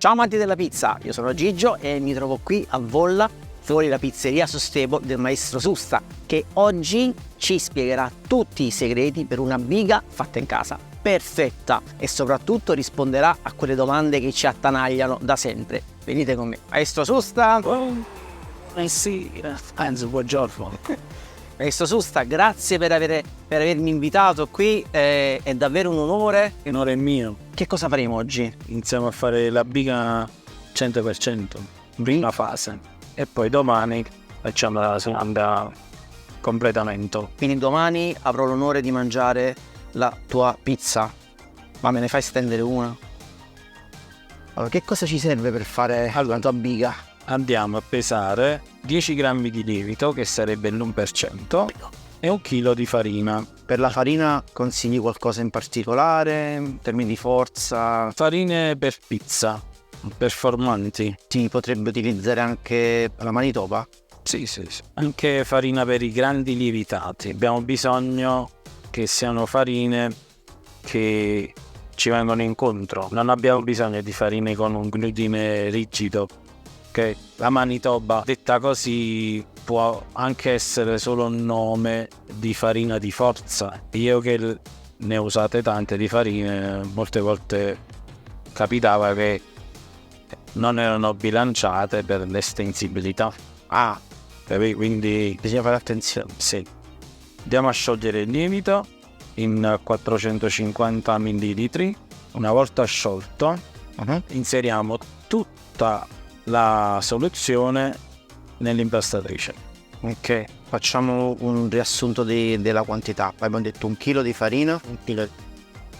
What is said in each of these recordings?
Ciao amanti della pizza, io sono Gigio e mi trovo qui a Volla, fuori la pizzeria Sostebo del maestro Susta, che oggi ci spiegherà tutti i segreti per una biga fatta in casa, perfetta, e soprattutto risponderà a quelle domande che ci attanagliano da sempre. Venite con me. Maestro Susta! Buongiorno. Maestro Susta, grazie per avermi invitato qui, è davvero un onore. L'onore è mio. Che cosa faremo oggi? Iniziamo a fare la biga 100%, prima fase, e poi domani facciamo la seconda completamento. Quindi domani avrò l'onore di mangiare la tua pizza, ma me ne fai stendere una? Allora, che cosa ci serve per fare la tua biga? Andiamo a pesare 10 grammi di lievito, che sarebbe l'1%, e 1 chilo di farina. Per la farina consigli qualcosa in particolare, in termini di forza? Farine per pizza, performanti. Si potrebbe utilizzare anche la Manitoba? Sì. Anche farina per i grandi lievitati. Abbiamo bisogno che siano farine che ci vengono incontro. Non abbiamo bisogno di farine con un glutine rigido. Che la Manitoba, detta così, può anche essere solo un nome di farina di forza. Io che ne ho usate tante di farine, molte volte capitava che non erano bilanciate per l'estensibilità. Quindi Bisogna fare attenzione. sì. Andiamo a sciogliere il lievito in 450 ml. Una volta sciolto, inseriamo tutta la soluzione nell'impastatrice. Ok, facciamo un riassunto della quantità. Abbiamo detto 1 chilo di farina,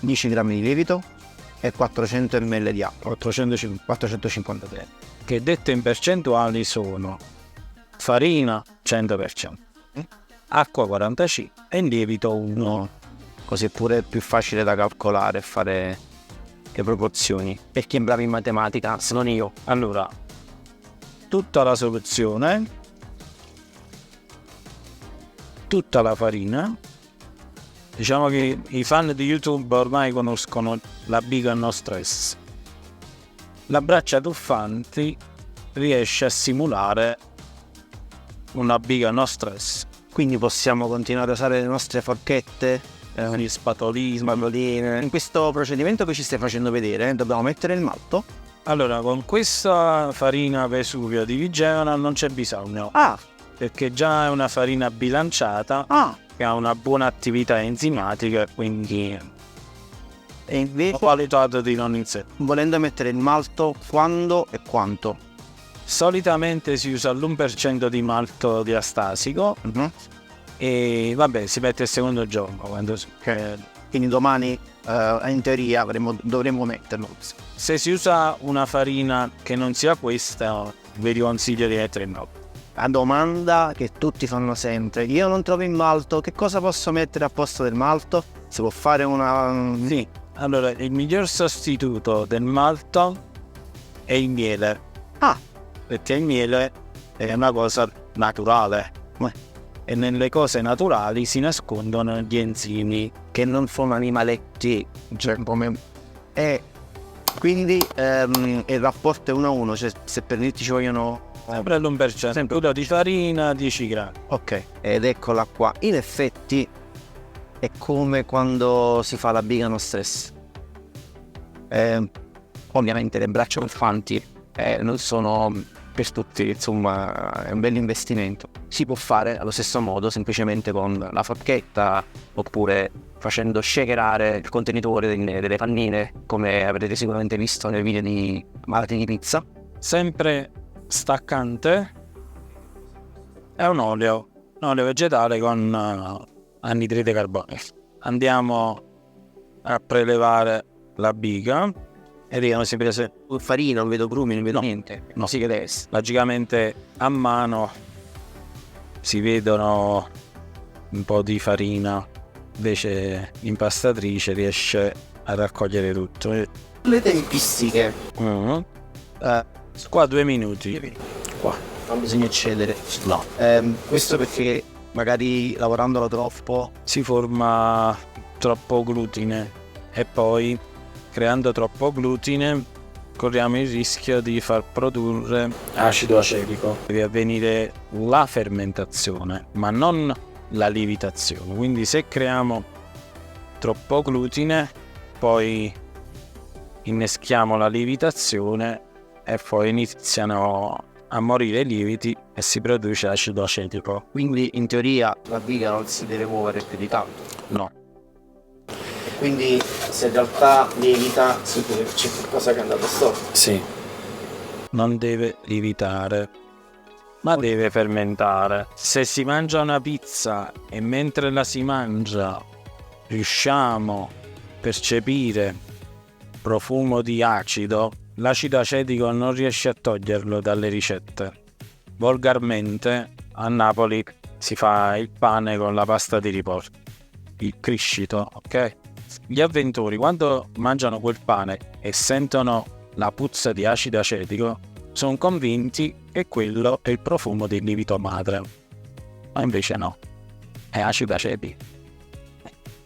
10 grammi di lievito e 400 ml di acqua. 450 grammi. Che dette in percentuali sono farina 100%, acqua 45% e lievito 1. Così è pure più facile da calcolare e fare le proporzioni. Per chi è bravo in matematica, se non io. Allora, tutta la soluzione, tutta la farina. Diciamo che i fan di YouTube ormai conoscono la biga no stress. La braccia tuffanti riesce a simulare una biga no stress. Quindi possiamo continuare a usare le nostre forchette, Gli spatoline. in questo procedimento che ci stai facendo vedere, dobbiamo mettere il malto. Allora, con questa farina Vesuvio di Vigevano non c'è bisogno, perché già è una farina bilanciata che ha una buona attività enzimatica, quindi E invece, ho valutato di non inserire. volendo mettere il malto, quando e quanto? Solitamente si usa l'1% di malto diastasico e vabbè, si mette il secondo giorno Quindi domani in teoria dovremmo metterlo. Se si usa una farina che non sia questa, vi consiglio di mettere il malto. La domanda che tutti fanno sempre: io non trovo il malto, che cosa posso mettere a posto del malto? Si può fare una... Sì, allora il miglior sostituto del malto è il miele. Perché il miele è una cosa naturale. E nelle cose naturali si nascondono gli enzimi. che non sono animaletti, cioè come... E quindi il rapporto è 1-1, cioè se per dirti ci vogliono... Sempre l'1%, sempre quello di farina 10 grammi. Ok, ed eccola qua. In effetti è come quando si fa la biga no stress. Ovviamente le braccia tuffanti non sono per tutti, insomma è un bel investimento. Si può fare allo stesso modo semplicemente con la forchetta oppure facendo shakerare il contenitore delle pannine, come avrete sicuramente visto nel video di Malati di Pizza. Sempre staccante è un olio vegetale con anidride carbonica. Andiamo a prelevare la biga e vediamo sempre se Farina, non vedo grumi, non vedo niente. No. Sì che deve essere. logicamente a mano si vedono un po' di farina, invece l'impastatrice riesce a raccogliere tutto. Le tempistiche. Qua 2 minuti. Qua non bisogna eccedere. No. Questo perché magari lavorandolo troppo Si forma troppo glutine e poi creando troppo glutine corriamo il rischio di far produrre acido acetico. Deve avvenire la fermentazione, ma non la lievitazione. Quindi se creiamo troppo glutine, poi inneschiamo la lievitazione e poi iniziano a morire i lieviti e si produce acido acetico. Quindi in teoria la biga non si deve muovere più di tanto. No. Quindi se in realtà lievita c'è qualcosa che è andato storto. Sì. Non deve lievitare, ma deve fermentare. Se si mangia una pizza e mentre la si mangia riusciamo a percepire profumo di acido, l'acido acetico non riesce a toglierlo dalle ricette. Volgarmente a Napoli si fa il pane con la pasta di riporto, il criscito, ok? Gli avventori quando mangiano quel pane e sentono la puzza di acido acetico sono convinti che quello è il profumo del lievito madre, ma invece no, è acido acetico,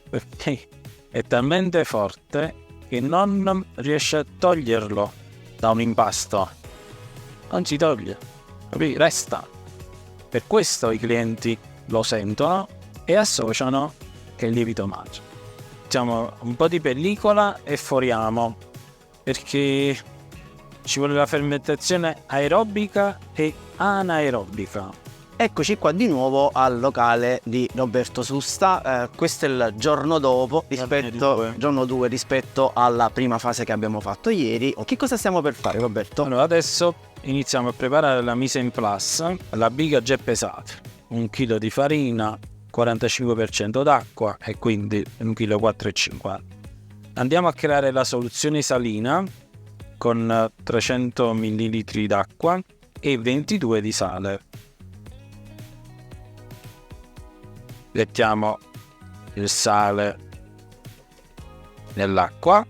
perché è talmente forte che non riesce a toglierlo da un impasto, non si toglie, capì? Resta. Per questo i clienti lo sentono e associano che è il lievito madre. Mettiamo un po' di pellicola e foriamo, perché ci vuole la fermentazione aerobica e anaerobica. Eccoci qua di nuovo al locale di Roberto Susta. Questo è il giorno dopo, giorno 2 rispetto alla prima fase che abbiamo fatto ieri. Che cosa stiamo per fare, Roberto? Allora, adesso iniziamo a preparare la mise en place. La biga già pesata, 1 chilo di farina, 45% d'acqua e quindi 1,4 kg. Andiamo a creare la soluzione salina con 300 ml d'acqua e 22 di sale. Mettiamo il sale nell'acqua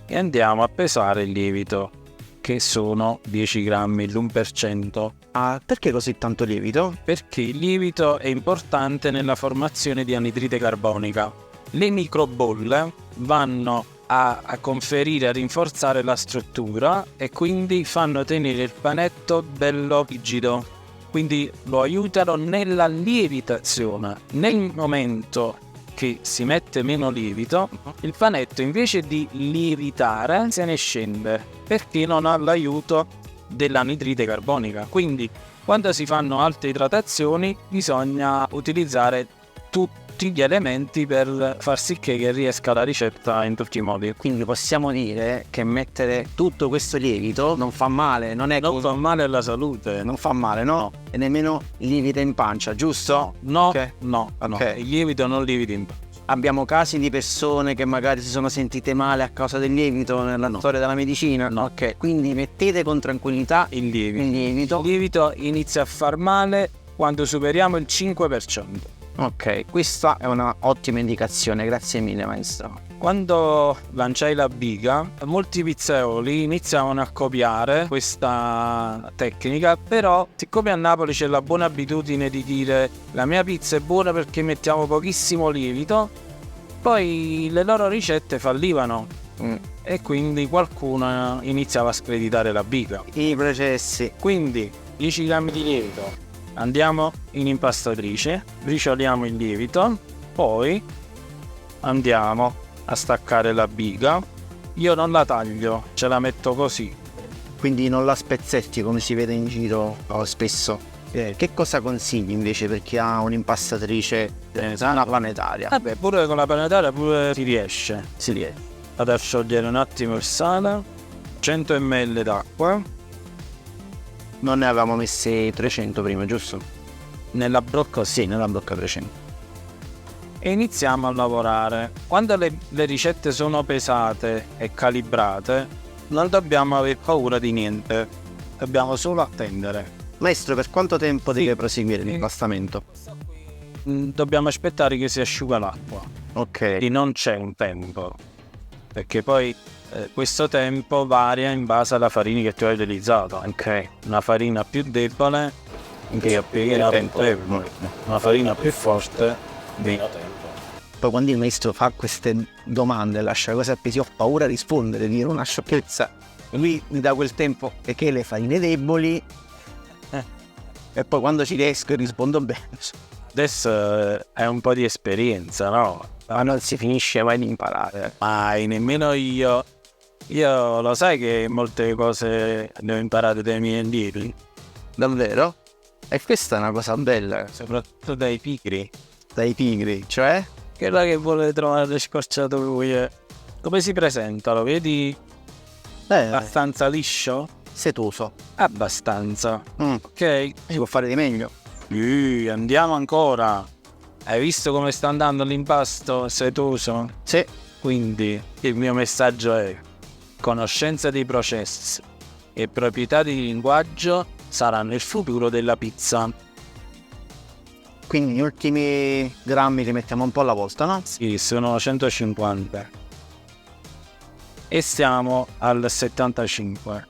e andiamo a pesare il lievito, che sono 10 grammi, l'1%. Ah, perché così tanto lievito? Perché il lievito è importante nella formazione di anidride carbonica. Le microbolle vanno a conferire, a rinforzare la struttura e quindi fanno tenere il panetto bello rigido. Quindi lo aiutano nella lievitazione. Nel momento che si mette meno lievito, il panetto invece di lievitare se ne scende, perché non ha l'aiuto dell'anidride carbonica. Quindi quando si fanno alte idratazioni bisogna utilizzare tutti gli elementi per far sì che riesca la ricetta in tutti i modi. Quindi possiamo dire che mettere tutto questo lievito non fa male, non fa male alla salute. Non fa male, no? E nemmeno lievita in pancia, giusto? No, okay. No. Il lievito non lievita in pancia. Abbiamo casi di persone che magari si sono sentite male a causa del lievito nella storia della medicina? No. Ok, quindi mettete con tranquillità il lievito. Il lievito inizia a far male quando superiamo il 5%. Ok, questa è una ottima indicazione, grazie mille maestro. Quando lanciai la biga, molti pizzaioli iniziavano a copiare questa tecnica, però siccome a Napoli c'è la buona abitudine di dire la mia pizza è buona perché mettiamo pochissimo lievito, poi le loro ricette fallivano e quindi qualcuno iniziava a screditare la biga. I processi. Quindi 10 grammi di lievito, andiamo in impastatrice, bricioliamo il lievito, poi andiamo a staccare la biga. Io non la taglio, ce la metto così. Quindi non la spezzetti come si vede in giro spesso. Che cosa consigli invece per chi ha un'impastatrice una planetaria? Vabbè, pure con la planetaria pure si riesce. Vado a sciogliere un attimo il sale, 100 ml d'acqua. Non ne avevamo messe 300 prima, giusto? Nella brocca? Sì, nella brocca 300. E iniziamo a lavorare. Quando le ricette sono pesate e calibrate, non dobbiamo aver paura di niente, dobbiamo solo attendere. Maestro, per quanto tempo deve proseguire l'impastamento? Dobbiamo aspettare che si asciuga l'acqua. Ok. E non c'è un tempo, perché poi questo tempo varia in base alla farina che tu hai utilizzato. Ok. Una farina più debole che appiegherà tempo, una farina più forte meno tempo. Poi quando il maestro fa queste domande lascia cose appesi, ho paura a rispondere, dire una sciocchezza. lui mi dà quel tempo perché le farine deboli e poi quando ci riesco rispondo bene. Adesso è un po' di esperienza, no? Ma non si finisce mai di imparare. Mai, nemmeno io. Io lo sai che molte cose le ho imparate dai miei allievi, Davvero? E questa è una cosa bella. soprattutto dai pigri. Dai pigri, cioè? Quella che vuole trovare le scorciatoie. Come si presenta? Lo vedi abbastanza liscio? Setoso. Abbastanza. Ok? Si può fare di meglio. Sì, andiamo ancora. Hai visto come sta andando l'impasto setoso? Sì. Quindi il mio messaggio è: conoscenza dei processi e proprietà di linguaggio saranno il futuro della pizza. Quindi gli ultimi grammi li mettiamo un po' alla volta, no? Sì, sono 150 e siamo al 75.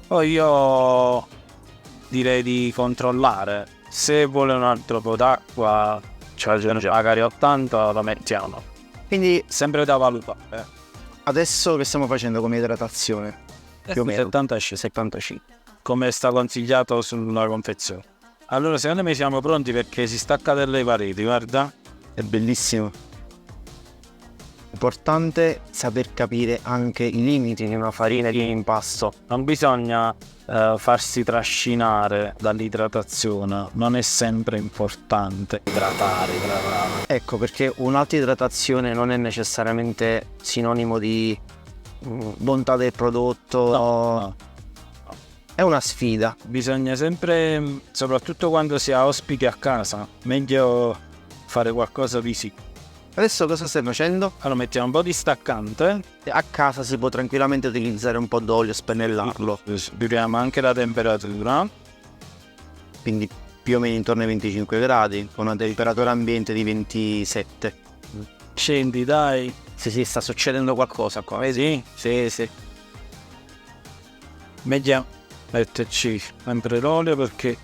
Poi io direi di controllare. Se vuole un altro po' d'acqua, cioè magari 80 lo mettiamo. Quindi Sempre da valutare. adesso che stiamo facendo come idratazione? Più o meno 75. 75. Come sta consigliato sulla confezione. Allora secondo me siamo pronti perché si stacca dalle pareti, guarda. È bellissimo. Importante saper capire anche i limiti di una farina di impasto. Non bisogna farsi trascinare dall'idratazione, non è sempre importante idratare. Ecco perché un'alta idratazione non è necessariamente sinonimo di bontà del prodotto. No. È una sfida. Bisogna sempre, soprattutto quando si ha ospiti a casa, meglio fare qualcosa di sì. Adesso cosa stai facendo? Allora mettiamo un po' di staccante. A casa si può tranquillamente utilizzare un po' d'olio e spennellarlo. Misuriamo anche la temperatura. Quindi più o meno intorno ai 25 gradi, con una temperatura ambiente di 27. Scendi, dai. Sì, sta succedendo qualcosa qua, vedi? Sì. Meglio metterci sempre l'olio perché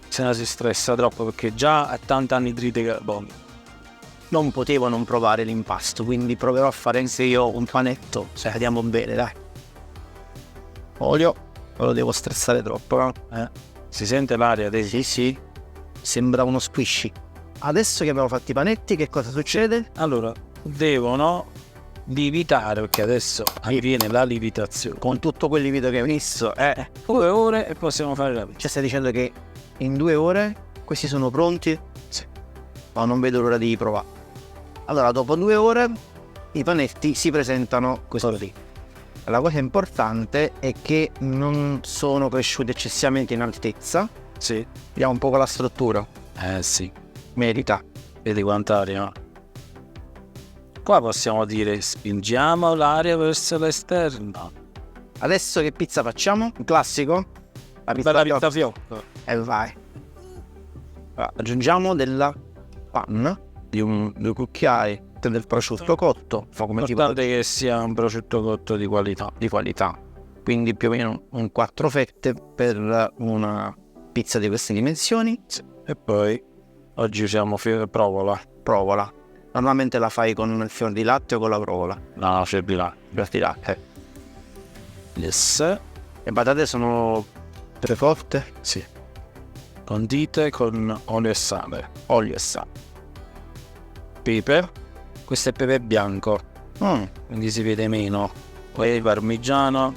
se no si stressa troppo, perché già ha tanta anidride carbonica. Non potevo non provare l'impasto, quindi proverò a fare anche io un panetto, se vediamo bene, dai. Olio, non lo devo stressare troppo, no? Si sente l'aria adesso? Sì, sembra uno squishy. Adesso che abbiamo fatto i panetti, che cosa succede? Allora, devono lievitare, perché adesso avviene la lievitazione. Con tutto quel lievito che hai messo, 2 ore e possiamo fare la pizza. Cioè stai dicendo che in 2 ore questi sono pronti? Sì. Ma non vedo l'ora di provare. Allora, dopo 2 ore i panetti si presentano così. La cosa importante è che non sono cresciuti eccessivamente in altezza. Sì. Vediamo un po' con la struttura. Sì. Merita. Vedi quanta aria? Qua possiamo dire spingiamo l'aria verso l'esterno. Adesso che pizza facciamo? Un classico? La Bella fiocca. pizza fiocco. E vai. Allora, aggiungiamo della panna di 2 cucchiai del prosciutto cotto. Fa come tipo L'importante è che sia un prosciutto cotto di qualità. Quindi più o meno un 4 fette per una pizza di queste dimensioni. E poi oggi usiamo provola. Provola. Normalmente la fai con il fior di latte o con la provola? No, c'è di là. Fior di latte. Yes. Le patate sono precotte? Sì. Condite con olio e sale. Olio e sale. Pepe. Questo è pepe bianco, quindi si vede meno. Poi il parmigiano.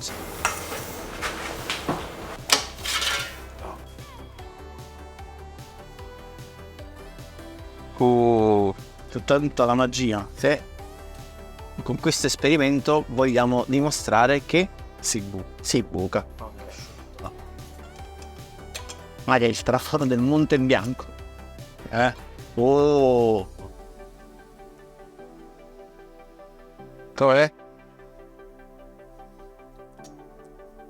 Tutta la magia. Sì. Con questo esperimento vogliamo dimostrare che Si buca. Magari il traforo del Monte Bianco. Oh! Com'è?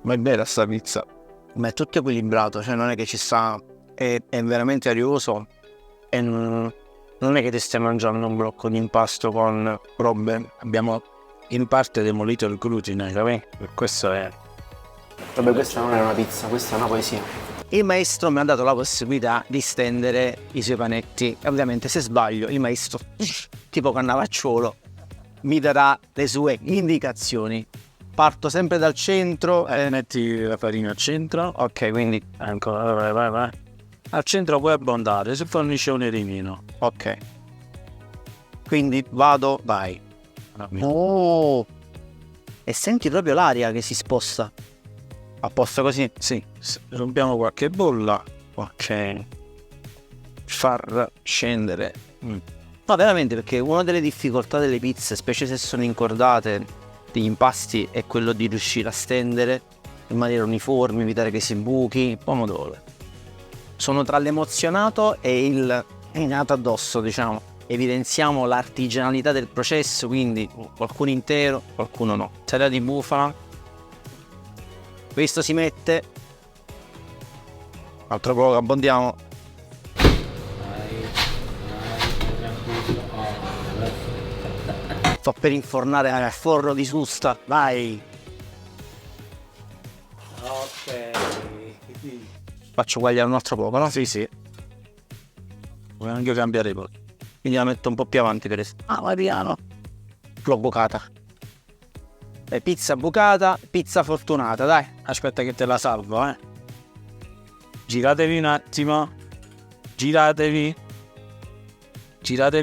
Ma è bella sta pizza. Ma è tutto equilibrato, cioè non è che ci sta. È veramente arioso. E non è che ti stai mangiando un blocco di impasto con robe. Abbiamo in parte demolito il glutine, capì? Per questo è. Vabbè, questa non è una pizza, questa è una poesia. Il maestro mi ha dato la possibilità di stendere i suoi panetti. E ovviamente se sbaglio il maestro, tipo Cannavacciuolo, mi darà le sue indicazioni. Parto sempre dal centro. Metti la farina al centro. Ok, quindi Ancora, vai. Al centro puoi abbondare, se fornisce un erimino. ok. Quindi vado, vai. Oh! E senti proprio l'aria che si sposta. A posto così? Sì, rompiamo qualche bolla. Ok. Far scendere. No, veramente, perché una delle difficoltà delle pizze, specie se sono incordate, degli impasti, è quello di riuscire a stendere in maniera uniforme, evitare che si buchi. Pomodoro. Sono tra l'emozionato e il nato addosso, diciamo. Evidenziamo l'artigianalità del processo, quindi qualcuno intero, qualcuno no. Salata di bufala. Questo si mette. Altro poco, abbondiamo. Sto per infornare al forno di Susta, vai! Ok. Faccio quagliare un altro poco, no? Sì. Vuoi anche cambiare i pochi? Quindi la metto un po' più avanti per esempio. Ah, Mariano! L'ho bucata. Pizza bucata, pizza fortunata, dai. Aspetta che te la salvo, Giratevi un attimo. Giratevi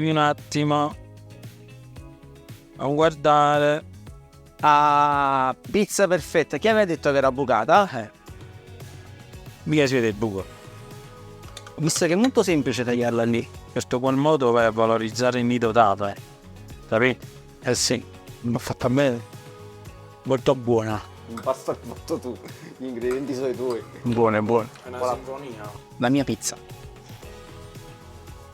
un attimo. Non guardare. Ah, pizza perfetta. Chi aveva detto che era bucata? Mica si vede il buco. Ho visto che è molto semplice tagliarla lì. Questo buon modo vai a valorizzare il nido dato, Capito? Sì, l'ho fatta bene. Molto buona. Basta che hai fatto tu, gli ingredienti sono i tuoi. Buona. È una sinfonia. La mia pizza.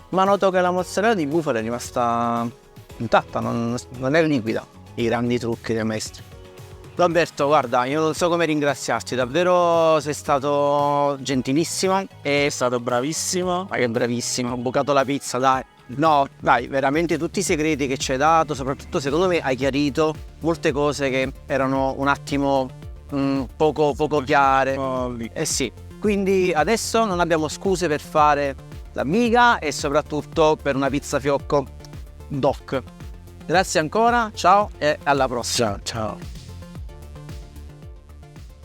Ma noto che la mozzarella di bufala è rimasta intatta, non è liquida. I grandi trucchi dei maestri. Roberto, guarda, io non so come ringraziarti, davvero sei stato gentilissimo e È stato bravissimo. ma che bravissimo, ho bucato la pizza, dai. No, dai, veramente tutti i segreti che ci hai dato, soprattutto secondo me hai chiarito molte cose che erano un attimo poco chiare. Eh sì, quindi adesso non abbiamo scuse per fare l'amiga e soprattutto per una pizza fiocco doc. Grazie ancora, ciao e alla prossima. Ciao.